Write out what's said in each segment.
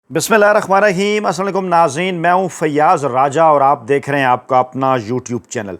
बिस्मिल्लाहिर्रहमानिर्रहीम। अस्सलाम वालेकुम नाज़रीन, मैं हूँ फैयाज़ राजा और आप देख रहे हैं आपका अपना यूट्यूब चैनल।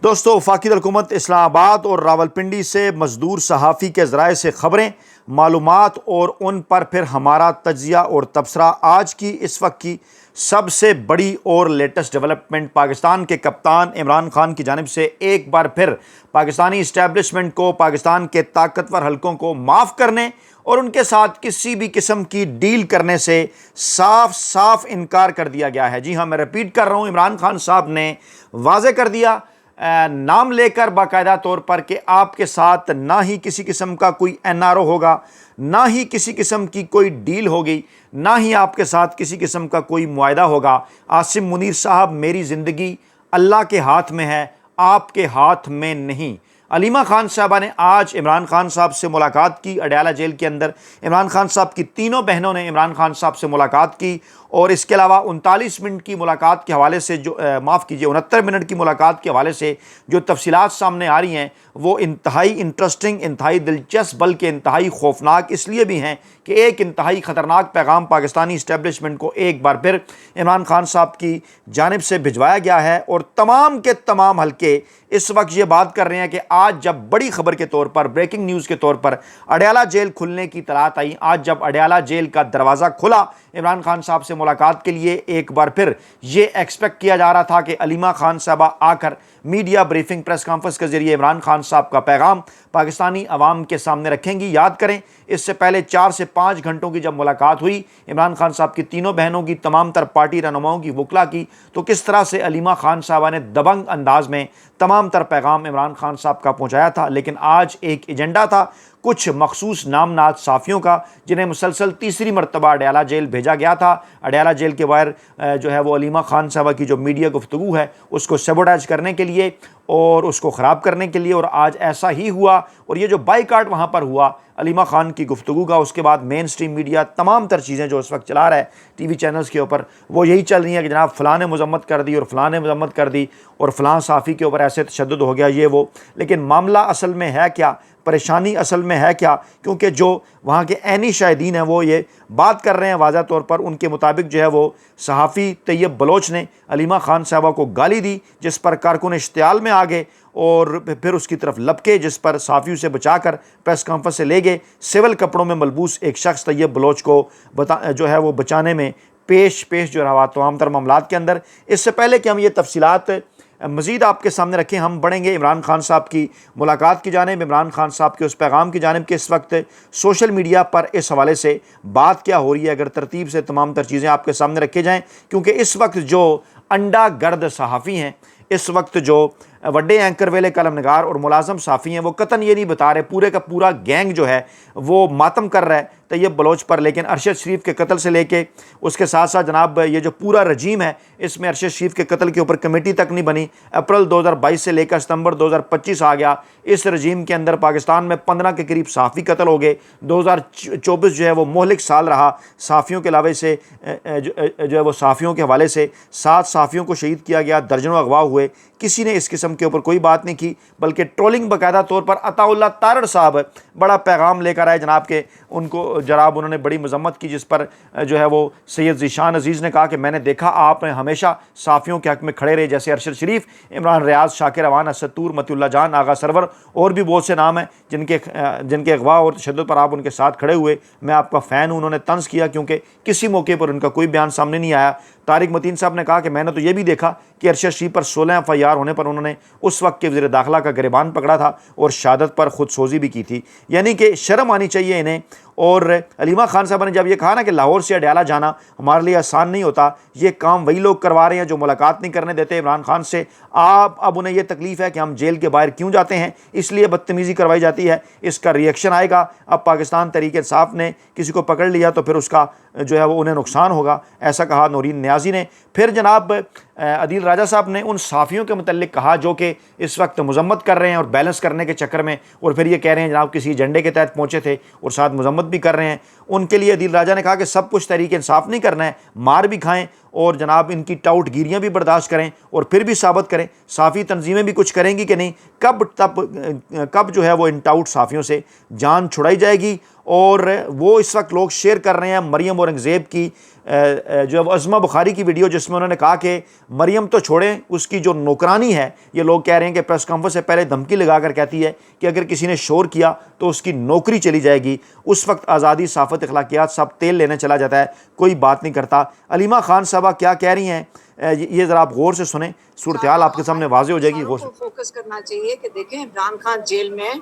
दोस्तों, वफाकी हुकूमत इस्लामाबाद और रावलपिंडी से मजदूर सहाफ़ी के ज़राए से ख़बरें, मालूमात और उन पर फिर हमारा तज्ज़िया और तबसरा। आज की इस वक्त की सबसे बड़ी और लेटेस्ट डेवलपमेंट, पाकिस्तान के कप्तान इमरान खान की जानिब से एक बार फिर पाकिस्तानी इस्टेब्लिशमेंट को, पाकिस्तान के ताकतवर हलकों को माफ़ करने और उनके साथ किसी भी किस्म की डील करने से साफ साफ इनकार कर दिया गया है। जी हाँ, मैं रिपीट कर रहा हूँ, इमरान खान साहब ने वाज़े कर दिया, नाम लेकर बाकायदा तौर पर, कि आपके साथ ना ही किसी किस्म का कोई NRO होगा, ना ही किसी किस्म की कोई डील होगी, ना ही आपके साथ किसी किस्म का कोई मुआहदा होगा। आसिम मुनीर साहब, मेरी ज़िंदगी अल्लाह के हाथ में है, आपके हाथ में नहीं। अलीमा खान साहबा ने आज इमरान खान साहब से मुलाकात की अडयाला जेल के अंदर। इमरान खान साहब की तीनों बहनों ने इमरान खान साहब से मुलाकात की और इसके अलावा 39 मिनट की मुलाकात के हवाले से जो 69 मिनट की मुलाकात के हवाले से जो तफसीलात सामने आ रही हैं वो इंतहाई इंटरेस्टिंग, इंतहाई दिलचस्प, बल्कि इंतहाई खौफनाक इसलिए भी हैं कि एक इंतहाई ख़तरनाक पैगाम पाकिस्तानी इस्टेब्लिशमेंट को एक बार फिर इमरान खान साहब की जानिब से भिजवाया गया है। और तमाम के तमाम हल्के इस वक्त ये बात कर रहे हैं कि आज जब बड़ी खबर के तौर पर, ब्रेकिंग न्यूज़ के तौर पर अडयाला जेल खुलने की तलात आई, आज जब अडयाला जेल का दरवाज़ा खुला इमरान खान साहब से मुलाकात के लिए, एक बार फिर ये एक्सपेक्ट किया जा रहा था कि अलीमा खान साहबा आकर मीडिया ब्रीफिंग, प्रेस कॉन्फ्रेंस के जरिए इमरान खान साहब का पैगाम पाकिस्तानी अवाम के सामने रखेंगी। याद करें, इससे पहले 4 से 5 घंटों की जब मुलाकात हुई इमरान खान साहब की तीनों बहनों की, तमाम तर पार्टी रहनुमाओं की, वकला की, तो किस तरह से अलीमा खान साहबा ने दबंग अंदाज में तमाम तर पैगाम इमरान खान साहब का पहुँचाया था। लेकिन आज एक एजेंडा था कुछ मखसूस नामनाद साफ़ियों का, जिन्हें मुसलसल तीसरी मरतबा अडयाला जेल भेजा गया था। अडयाला जेल के बाहर जो है वो अलीमा खान साहबा की जो मीडिया गुफ्तगू है उसको सबोटाइज करने के लिए और उसको ख़राब करने के लिए, और आज ऐसा ही हुआ। और ये जो बाइकाट वहाँ पर हुआ अलीमा खान की गुफ्तगू का, उसके बाद मेन स्ट्रीम मीडिया तमाम तर चीज़ें जो इस वक्त चला रहा है TV चैनल्स के ऊपर, वो यही चल रही है कि जनाब फ़लाँ ने मजम्मत कर दी और फ़लाँ ने मजम्मत कर दी और फ़लाँ साफ़ी के ऊपर ऐसे तशद्दुद हो गया, ये वो। लेकिन मामला असल में है क्या, परेशानी असल में है क्या? क्योंकि जो वहाँ के ऐनी शाहिदीन हैं वो ये बात कर रहे हैं वाज़ा तौर पर, उनके मुताबिक जो है वो सहाफ़ी तैयब बलोच ने अलीमा खान साहबा को गाली दी, जिस पर कारकुन इश्तियाल में आ गए और फिर उसकी तरफ लपके, जिस पर सहाफ़ियों से बचाकर प्रेस कॉन्फ्रेंस से ले गए। सिविल कपड़ों में मलबूस एक शख्स तैयब बलोच को जो है वो बचाने में पेश जो रहा तमाम तर मामलात के अंदर। इससे पहले कि हम ये तफसीलात मज़ीद आपके सामने रखें, हम बढ़ेंगे इमरान खान साहब की मुलाकात की जानिब, इमरान खान साहब के उस पैगाम की जानिब कि इस वक्त सोशल मीडिया पर इस हवाले से बात क्या हो रही है। अगर तरतीब से तमाम तर चीज़ें आपके सामने रखे जाएँ, क्योंकि इस वक्त जो अंडा गर्द सहाफ़ी हैं, इस वक्त जो वड्डे एंकर वेले कलमनगार और मुलाजम साफ़ी हैं, वो कतन ये नहीं बता रहे, पूरे का पूरा गैंग जो है वो मातम कर रहा है तैयब बलोच पर। लेकिन अरशद शरीफ के कत्ल से लेके उसके साथ साथ जनाब ये जो पूरा रजीम है, इसमें अरशद शरीफ के कत्ल के ऊपर कमेटी तक नहीं बनी। अप्रैल 2022 से लेकर सितंबर 2025 आ गया, इस रजीम के अंदर पाकिस्तान में 15 के करीब सहाफ़ी कत्ल हो गए। 2024 जो है वो मोहलिक साल रहा सहाफ़ियों के अलावे से, जो है वो सहाफ़ियों के हवाले से 7 सहाफ़ियों को शहीद किया गया, दर्जनों अगवा हुए। किसी ने इस किस्म के ऊपर कोई बात नहीं की, बल्कि ट्रोलिंग बाकायदा तौर पर अताउल्लाह तारड़ साहब बड़ा पैगाम लेकर आए जनाब के, उनको जनाब उन्होंने बड़ी मजम्मत की, जिस पर जो है वो सैयद ज़ीशान अजीज़ ने कहा कि मैंने देखा आपने हमेशा साफ़ियों के हक़ में खड़े रहे, जैसे अरशद शरीफ, इमरान रियाज, शाकिर अवान, असद तूर, मतिउल्लाह जान, आगा सरवर और भी बहुत से नाम हैं जिनके अगवा और तशद्दुद पर आप उनके साथ खड़े हुए। मैं आपका फ़ैन हूँ। उन्होंने तंज़ किया क्योंकि किसी मौके पर उनका कोई बयान सामने नहीं आया। तारिक मतीन साहब ने कहा कि मैंने तो ये भी देखा कि अरशद शरीफ पर 16 FIR होने पर उन्होंने उस वक्त के वज़ीर दाखिला का गिरबान पकड़ा था और शहादत पर खुदसोज़ी भी की थी। यानी कि शर्म आनी चाहिए इन्हें। और अलीमा खान साहब ने जब ये कहा ना कि लाहौर से अडयाला जाना हमारे लिए आसान नहीं होता, ये काम वही लोग करवा रहे हैं जो मुलाकात नहीं करने देते इमरान खान से। आप अब उन्हें यह तकलीफ़ है कि हम जेल के बाहर क्यों जाते हैं, इसलिए बदतमीज़ी करवाई जाती है। इसका रिएक्शन आएगा। अब पाकिस्तान तहरीक इंसाफ ने किसी को पकड़ लिया तो फिर उसका जो है वो उन्हें नुकसान होगा, ऐसा कहा नूरीन न्याजी ने। फिर जनाब अदील राजा साहब ने उन साफ़ियों के मुतल्लिक कहा जो कि इस वक्त मजम्मत कर रहे हैं और बैलेंस करने के चक्कर में, और फिर ये कह रहे हैं जनाब किसी एजेंडे के तहत पहुँचे थे और साथ मजम्मत भी कर रहे हैं। उनके लिए अदील राजा ने कहा कि सब कुछ तहरीक इंसाफ नहीं करना है, मार भी खाएँ और जनाब इनकी टाउटगिरियाँ भी बर्दाश्त करें और फिर भी साबित करें। साफ़ी तंजीमें भी कुछ करेंगी कि नहीं, कब जो है वो इन टाउट साफ़ियों से जान छुड़ाई जाएगी। और वो इस वक्त लोग शेयर कर रहे हैं मरियम औरंगज़ेब की जो है अज़मा बुखारी की वीडियो, जिसमें उन्होंने कहा कि मरियम तो छोड़ें, उसकी जो नौकरानी है, ये लोग कह रहे हैं कि प्रेस कॉन्फ्रेंस से पहले धमकी लगाकर कहती है कि अगर किसी ने शोर किया तो उसकी नौकरी चली जाएगी। उस वक्त आज़ादी, साफ़त, अखलाकियात सब तेल लेने चला जाता है, कोई बात नहीं करता। अलीमा खान साहबा क्या कह रही हैं, ये ज़रा आप गौर से सुने, सूरत हाल आपके सामने वाज़े हो जाएगी। गौर से फोकस करना चाहिए कि देखें इमरान खान जेल में,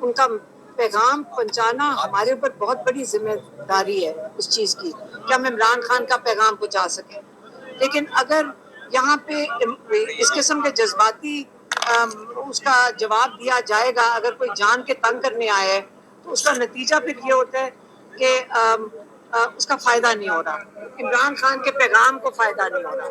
उनका पैगाम पहुंचाना हमारे ऊपर बहुत बड़ी जिम्मेदारी है उस चीज़ की कि हम इमरान खान का पैगाम पहुंचा सकें। लेकिन अगर यहाँ पे इस किस्म के जज्बाती उसका जवाब दिया जाएगा, अगर कोई जान के तंग करने आया है तो उसका नतीजा फिर ये होता है कि उसका फ़ायदा नहीं हो रहा, इमरान खान के पैगाम को फ़ायदा नहीं हो रहा।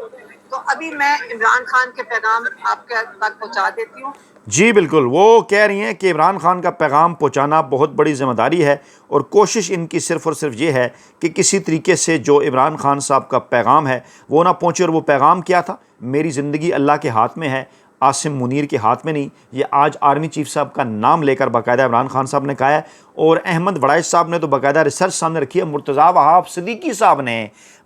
तो अभी मैं इमरान खान के पैगाम आपके तक पहुँचा देती हूँ। जी बिल्कुल, वो कह रही हैं कि इमरान खान का पैगाम पहुंचाना बहुत बड़ी ज़िम्मेदारी है और कोशिश इनकी सिर्फ़ और सिर्फ ये है कि किसी तरीके से जो इमरान खान साहब का पैगाम है वो ना पहुंचे। और वो पैगाम क्या था, मेरी ज़िंदगी अल्लाह के हाथ में है, आसिम मुनीर के हाथ में नहीं। ये आज आर्मी चीफ साहब का नाम लेकर बाकायदा इमरान खान साहब ने कहा है। और अहमद वड़ाइश साहब ने तो बाकायदा रिसर्च सामने रखी है। मुर्तज़ा वहाब सिद्दीकी साहब ने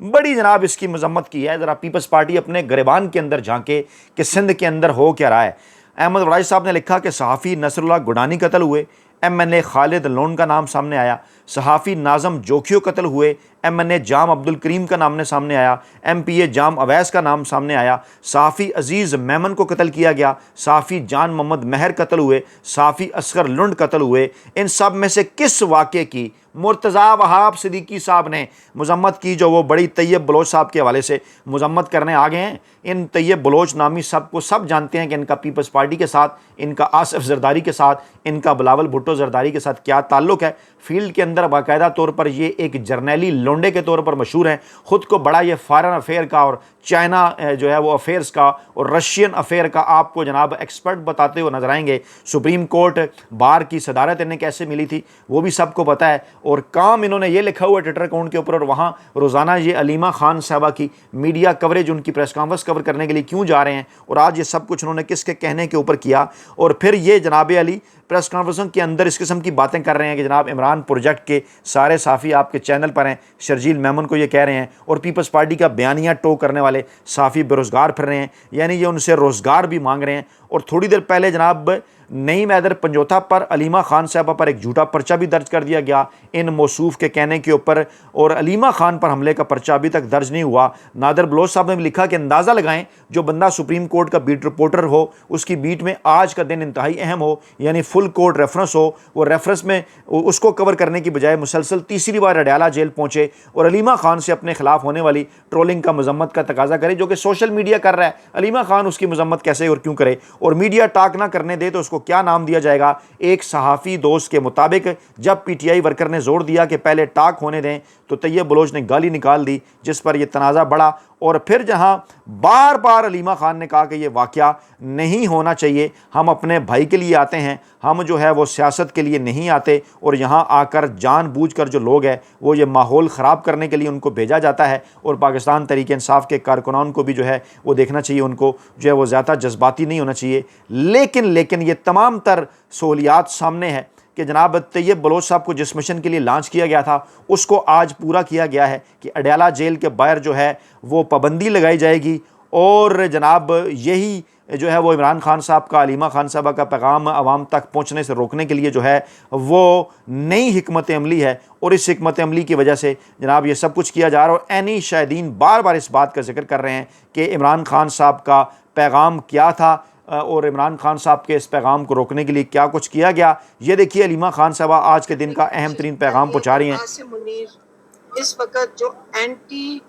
बड़ी जनाब इसकी मजम्मत की है। ज़रा पीपल्स पार्टी अपने गिरबान के अंदर झांके कि सिंध के अंदर हो क्या रहा है। अहमद वड़ाइश साहब ने लिखा कि सहाफ़ी नसरुल्लाह गुडानी कत्ल हुए, MNA खालिद लोन का नाम सामने आया। सहाफ़ी नाज़म जोखियो कत्ल हुए, MNA जाम अब्दुल करीम का नाम सामने आया। MPA जाम अवैस का नाम सामने आया। सहाफ़ी अजीज़ मेमन को कत्ल किया गया। सहाफ़ी जान मोहम्मद महर कत्ल हुए। सहाफ़ी असगर लुंड कत्ल हुए। इन सब में से किस वाक़े की मुर्तज़ा वहाब सिद्दीकी साहब ने मजम्मत की, जो वो बड़ी तैयब बलोच साहब के हवाले से मजम्मत करने आ गए हैं? इन तैयब बलोच नामी सबको सब जानते हैं कि इनका पीपल्स पार्टी के साथ, इनका आसिफ जरदारी के साथ, इनका बिलावल भुट्टो जरदारी के साथ क्या ताल्लुक़ है। फील्ड के अंदर बाकायदा तौर पर ये एक जर्नैली लोंडे के तौर पर मशहूर हैं। ख़ुद को बड़ा ये फॉरेन अफेयर का और चाइना जो है वो अफेयर्स का और रशियन अफेयर का आपको जनाब एक्सपर्ट बताते हुए नजर आएंगे। सुप्रीम कोर्ट बार की सदारत इन्हें कैसे मिली थी वो भी सबको पता है। और काम इन्होंने ये लिखा हुआ ट्विटर अकाउंट के ऊपर, और वहाँ रोज़ाना ये अलीमा खान साहबा की मीडिया कवरेज, उनकी प्रेस कॉन्फ्रेंस कवर करने के लिए क्यों जा रहे हैं, और आज ये सब कुछ उन्होंने किसके कहने के ऊपर किया। और फिर ये जनाब अली प्रेस कॉन्फ्रेंसों के अंदर इस किस्म की बातें कर रहे हैं कि जनाब इमरान प्रोजेक्ट के सारे साफ़ी आपके चैनल पर हैं। शर्जील मेमन को ये कह रहे हैं, और पीपल्स पार्टी का बयानिया टो करने वाले साफ़ी बेरोज़गार फिर रहे हैं, यानी ये उनसे रोज़गार भी मांग रहे हैं। और थोड़ी देर पहले जनाब नईम हैदर पंजोथा पर अलीमा खान साहबा पर एक झूठा पर्चा भी दर्ज कर दिया गया इन मौसूफ के कहने के ऊपर, और अलीमा खान पर हमले का पर्चा अभी तक दर्ज नहीं हुआ। नादर बलोच साहब ने भी लिखा कि अंदाज़ा लगाएं, जो बंदा सुप्रीम कोर्ट का बीट रिपोर्टर हो, उसकी बीट में आज का दिन इंतहाई अहम हो, यानी फुल कोर्ट रेफरेंस हो, वो रेफरेंस में उसको कवर करने की बजाय मुसलसल तीसरी बार अडयाला जेल पहुंचे और अलीमा खान से अपने खिलाफ होने वाली ट्रोलिंग का मजम्मत का तकाजा करे, जो कि सोशल मीडिया कर रहा है। अलीमा खान उसकी मजम्मत कैसे और क्यों करे, और मीडिया टाक ना करने दे तो उसको क्या नाम दिया जाएगा। एक सहाफ़ी दोस्त के मुताबिक जब PTI वर्कर ने जोर दिया कि पहले टाक होने दें तो तैयब बलोच ने गाली निकाल दी, जिस पर यह तनाज़ा बढ़ा। और फिर जहां बार बार अलीमा खान ने कहा कि यह वाक़या नहीं होना चाहिए, हम अपने भाई के लिए आते हैं, हम जो है वो सियासत के लिए नहीं आते, और यहाँ आकर जानबूझकर जो लोग हैं वो ये माहौल ख़राब करने के लिए उनको भेजा जाता है। और पाकिस्तान तहरीक इंसाफ के कारकुनान को भी जो है वो देखना चाहिए, उनको जो है वो ज़्यादा जज्बाती नहीं होना चाहिए। लेकिन ये तमाम तर सहूलियात सामने है कि जनाब तैयब बलोच साहब को जिस मिशन के लिए लॉन्च किया गया था उसको आज पूरा किया गया है कि अडयाला जेल के बाहर जो है वो पाबंदी लगाई जाएगी। और जनाब यही जो है वो इमरान खान साहब का, अलीमा खान साहबा का पैगाम आवाम तक पहुँचने से रोकने के लिए जो है वो नई हिकमत अमली है। और इस हिकमत अमली की वजह से जनाब ये सब कुछ किया जा रहा है। और ऐनी शाहिदीन बार बार इस बात का जिक्र कर रहे हैं कि इमरान खान साहब का पैगाम क्या था और इमरान खान साहब के इस पैगाम को रोकने के लिए क्या कुछ किया गया। ये देखिए अलीमा खान साहबा आज के दिन का अहम तरीन पैगाम पहुँचा रही हैं। आसिम मुनीर इस वक्त जो एंटी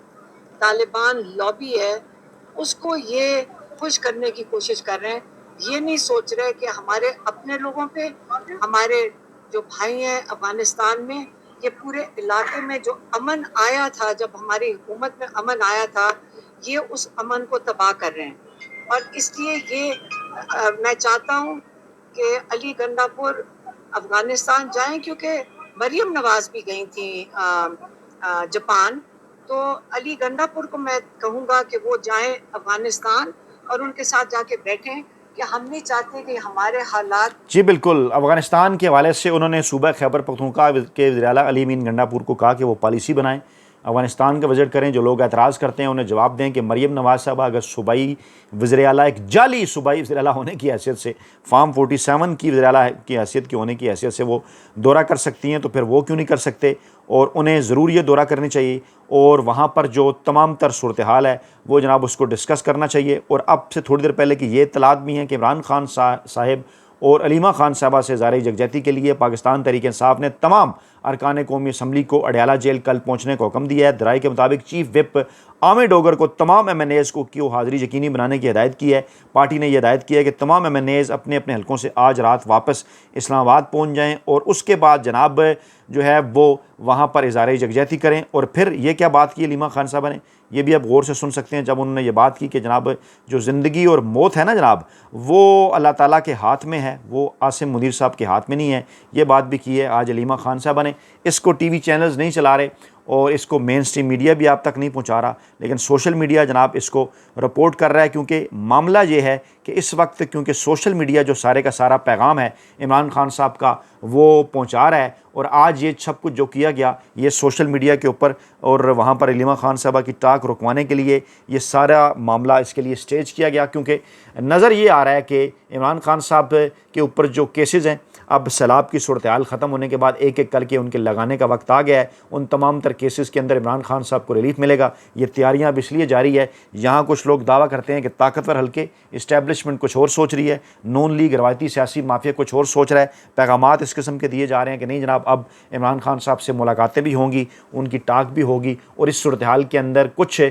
तालिबान लॉबी है उसको ये खुश करने की कोशिश कर रहे हैं। ये नहीं सोच रहे कि हमारे अपने लोगों पे, हमारे जो भाई हैं अफगानिस्तान में, ये पूरे इलाके में जो अमन आया था, जब हमारी हुकूमत में अमन आया था, ये उस अमन को तबाह कर रहे हैं। और इसलिए ये मैं चाहता हूँ कि अली गंडापुर अफगानिस्तान जाएं, क्योंकि मरियम नवाज भी गई थी जापान, तो अली गंडापुर को मैं कहूँगा कि वो जाएं अफगानिस्तान और उनके साथ जाके बैठें कि हम नहीं चाहते कि हमारे हालात। जी बिल्कुल, अफ़गानिस्तान के हवाले से उन्होंने सूबा खैबर पख्तूनख्वा के वज़ीर आला अली अमीन गंडापुर को कहा कि वो पॉलिसी बनाएं, अफ़गानिस्तान का विज़िट करें, जो लोग एतराज़ करते हैं उन्हें जवाब दें कि मरियम नवाज़ साहबा अगर सूबाई वज़ीर आला, एक जाली सूबाई वज़ीर आला होने की हैसियत से, फार्म 47 की वज़ीर आला की हैसियत की होने की हैसियत से वो दौरा कर सकती हैं, तो फिर वो क्यों नहीं कर सकते, और उन्हें ज़रूर ये दौरा करनी चाहिए और वहाँ पर जो तमाम तर सूरत हाल है वो जनाब उसको डिस्कस करना चाहिए। और अब से थोड़ी देर पहले कि ये इत्तलात भी हैं कि इमरान खान साहिब और अलीमा खान साहबा से ज़ाहिर यकजहती के लिए पाकिस्तान तहरीक इंसाफ ने तमाम अरकान कौमी असम्बली को अडयाला जेल कल पहुँचने का हुक्म दिया है। दराई के मुताबिक चीफ विप आमिर डोगर को तमाम MNAs को की हाज़िरी यकीनी बनाने की हिदायत की है। पार्टी ने यह हिदायत की है कि तमाम MNAs अपने अपने हलकों से आज रात वापस इस्लामाबाद पहुँच जाएँ और उसके बाद जनाब जो है वो वहाँ पर इज़हार यकजहती करें। और फिर ये क्या बात की अलीमा खान साहबा ने, ये भी आप गौर से सुन सकते हैं जब उन्होंने ये बात की कि जनाब जो ज़िंदगी और मौत है ना जनाब, वो अल्लाह ताला के हाथ में है, वो आसिम मुनीर साहब के हाथ में नहीं है। ये बात भी की है आज अलीमा खान साहबा ने। इसको TV चैनल्स नहीं चला रहे और इसको मेन स्ट्रीम मीडिया भी आप तक नहीं पहुंचा रहा, लेकिन सोशल मीडिया जनाब इसको रिपोर्ट कर रहा है, क्योंकि मामला ये है कि इस वक्त क्योंकि सोशल मीडिया जो सारे का सारा पैगाम है इमरान खान साहब का वो पहुंचा रहा है। और आज ये सब कुछ जो किया गया ये सोशल मीडिया के ऊपर और वहाँ पर अलीमा खान साहबा की टाक रुकवाने के लिए ये सारा मामला इसके लिए स्टेज किया गया, क्योंकि नज़र ये आ रहा है कि इमरान खान साहब के ऊपर जो केसेस हैं, अब सैलाब की सूरत हाल ख़त्म होने के बाद एक एक करके उनके लगाने का वक्त आ गया है। उन तमाम तर केसेस के अंदर इमरान खान साहब को रिलीफ मिलेगा। ये तैयारियां अब इसलिए जारी है, यहाँ कुछ लोग दावा करते हैं कि ताकतवर हल्के इस्टेब्लिशमेंट कुछ और सोच रही है, नून लीग रवायती सियासी माफिया कुछ और सोच रहा है। पैगामात इस किस्म के दिए जा रहे हैं कि नहीं जनाब अब इमरान खान साहब से मुलाकातें भी होंगी, उनकी टाक भी होगी, और इस सूरत हाल के अंदर कुछ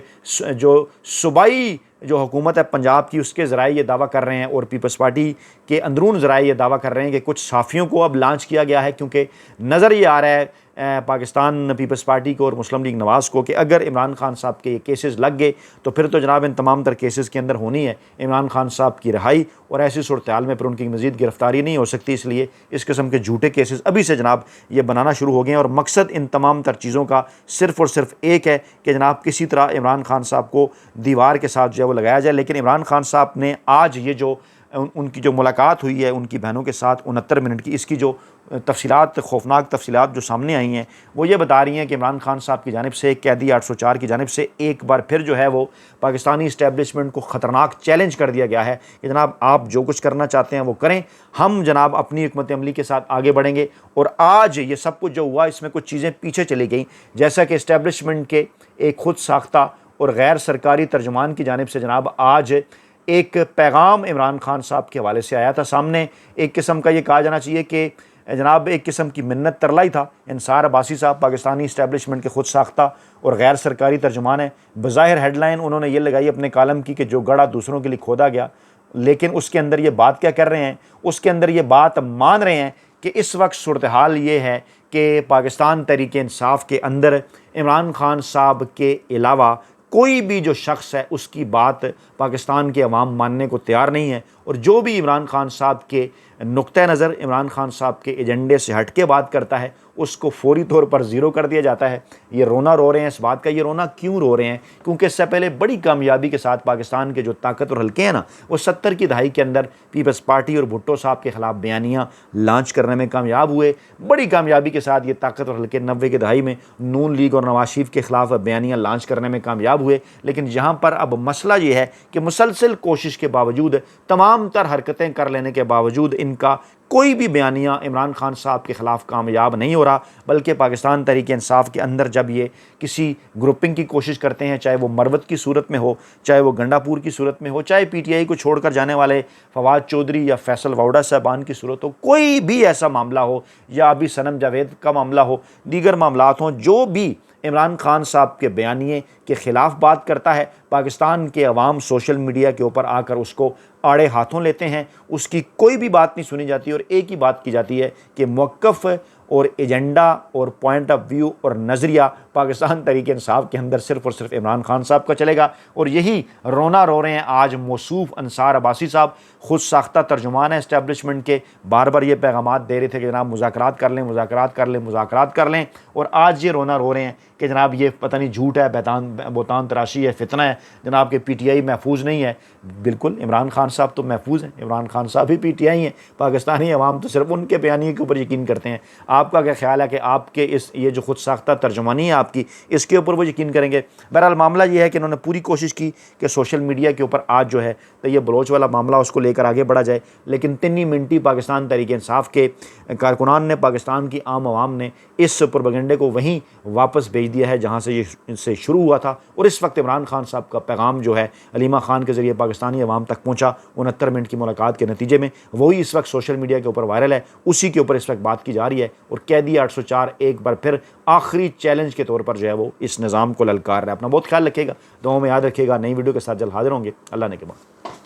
जो सूबाई जो हुकूमत है पंजाब की उसके ज़राए ये दावा कर रहे हैं और पीपल्स पार्टी के अंदरून ज़राए ये दावा कर रहे हैं कि कुछ साफ़ियों को अब लॉन्च किया गया है, क्योंकि नज़र ये आ रहा है पाकिस्तान पीपल्स पार्टी को और मुस्लिम लीग नवाज़ को कि अगर इमरान खान साहब के ये केसेस लग गए तो फिर तो जनाब इन तमाम तर केसेस के अंदर होनी है इमरान खान साहब की रिहाई, और ऐसी सूरत हाल में फिर उनकी मज़ीद गिरफ्तारी नहीं हो सकती। इसलिए इस किस्म के झूठे केसेस अभी से जनाब ये बनाना शुरू हो गए हैं, और मकसद इन तमाम तर चीज़ों का सिर्फ़ और सिर्फ एक है कि जनाब किसी तरह इमरान खान साहब को दीवार के साथ जो है वो लगाया जाए। लेकिन इमरान खान साहब ने आज ये जो उनकी जो मुलाकात हुई है उनकी बहनों के साथ 69 मिनट की, इसकी जो तफसीलात खौफनाक तफसीलात जो सामने आई हैं वो ये बता रही हैं कि इमरान खान साहब की जानिब से कैदी 804 की जानिब से एक बार फिर जो है वो पाकिस्तानी इस्टेब्लिशमेंट को ख़तरनाक चैलेंज कर दिया गया है कि जनाब आप जो कुछ करना चाहते हैं वो करें, हम जनाब अपनी हिकमत अमली के साथ आगे बढ़ेंगे। और आज ये सब कुछ जो हुआ इसमें कुछ चीज़ें पीछे चली गई, जैसा कि इस्टेब्लिशमेंट के एक खुद साख्ता और गैर सरकारी तर्जुमान की जानिब से जनाब आज एक पैगाम इमरान खान साहब के हवाले से आया था सामने। एक किस्म का ये कहा जाना चाहिए कि जनाब एक किस्म की मिन्नत तरला ही था। इंसार अब्बासी साहब पाकिस्तानी इस्टेब्लिशमेंट के खुद साख्ता और गैर सरकारी तर्जुमान है। बज़ाहिर हेडलाइन उन्होंने ये लगाई अपने कालम की कि जो गड़ा दूसरों के लिए खोदा गया, लेकिन उसके अंदर ये बात क्या कर रहे हैं, उसके अंदर ये बात मान रहे हैं कि इस वक्त सूरत हाल ये है कि पाकिस्तान तहरीक इंसाफ के अंदर इमरान खान साहब के अलावा कोई भी जो शख्स है उसकी बात पाकिस्तान के अवाम मानने को तैयार नहीं है, और जो भी इमरान खान साहब के नुक्ता नज़र इमरान खान साहब के एजेंडे से हट के बात करता है उसको फौरी तौर पर ज़ीरो कर दिया जाता है। ये रोना रो रहे हैं इस बात का, ये रोना क्यों रो रहे हैं, क्योंकि इससे पहले बड़ी कामयाबी के साथ पाकिस्तान के जो ताकत और हल्के हैं ना वो 70 की दहाई के अंदर पीपल्स पार्टी और भुट्टो साहब के ख़िलाफ़ बयानियाँ लॉन्च करने में कामयाब हुए। बड़ी कामयाबी के साथ ये ताकत और हल्के 90 की दहाई में नून लीग और नवाज शरीफ के ख़िलाफ़ बयानियाँ लॉन्च करने में कामयाब हुए। लेकिन यहाँ पर अब मसला ये है कि मुसलसल कोशिश के बावजूद, तमाम तर हरकतें कर लेने के बावजूद इनका कोई भी बयानिया इमरान खान साहब के ख़िलाफ़ कामयाब नहीं हो रहा, बल्कि पाकिस्तान तहरीक इंसाफ के अंदर जब ये किसी ग्रुपिंग की कोशिश करते हैं, चाहे वो मरवत की सूरत में हो, चाहे वो गंडापुर की सूरत में हो, चाहे PTI को छोड़कर जाने वाले फवाद चौधरी या फैसल वाउडा साहबान की सूरत हो, कोई भी ऐसा मामला हो, या अभी सनम जावेद का मामला हो, दीगर मामलात हों, जो भी इमरान खान साहब के बयानिए के ख़िलाफ़ बात करता है, पाकिस्तान के अवाम सोशल मीडिया के ऊपर आकर उसको आड़े हाथों लेते हैं, उसकी कोई भी बात नहीं सुनी जाती और एक ही बात की जाती है कि मौक़िफ़ और एजेंडा और पॉइंट ऑफ व्यू और नज़रिया पाकिस्तान तहरीक इंसाफ के अंदर सिर्फ़ और सिर्फ इमरान खान साहब का चलेगा। और यही रोना रो रहे हैं आज मौसूफ़ अंसार अब्बासी साहब, ख़ुद साख्ता तर्जुमान है इस्टेब्लिशमेंट के, बार बार ये पैगामात दे रहे थे कि जनाब मुज़ाकरात कर लें, मुज़ाकरात कर लें, मुज़ाकरात कर लें, और आज ये रोना रो रहे हैं कि जनाब ये पता नहीं झूठ है, बोतान तराशी है, फितना है, जनाब के PTI महफूज नहीं है। बिल्कुल, इमरान खान साहब तो महफूज हैं, इमरान खान साहब भी PTI हैं। पाकिस्तानी अवाम तो सिर्फ उनके बयानिए के ऊपर यकीन करते हैं। आपका क्या ख्याल है कि आपके इस ये जो खुद साख्ता तर्जुमानी है आपकी, इसके ऊपर वो यकीन करेंगे? बहरहाल मामला ये है कि इन्होंने पूरी कोशिश की कि सोशल मीडिया के ऊपर आज जो है तो ये बलोच वाला मामला उसको लेकर आगे बढ़ा जाए, लेकिन 3 मिनटी पाकिस्तान तहरीक इंसाफ के कारकुनान ने, पाकिस्तान की आम आवाम ने इस प्रोपेगेंडे को वहीं वापस भेज दिया है जहाँ से ये इनसे शुरू हुआ था। और इस वक्त इमरान खान साहब का पैगाम जो है अलीमा खान के ज़रिए पाकिस्तानी अवाम तक पहुँचा 69 मिनट की मुलाकात के नतीजे में, वही इस वक्त सोशल मीडिया के ऊपर वायरल है, उसी के ऊपर इस वक्त बात की जा रही है। और कैदी 804 एक बार फिर आखिरी चैलेंज के तौर पर जो है वो इस निज़ाम को ललकार रहा है। अपना बहुत ख्याल रखिएगा, दुआओं में याद रखिएगा। नई वीडियो के साथ जल्द हाजिर होंगे। अल्लाह ने के बाद।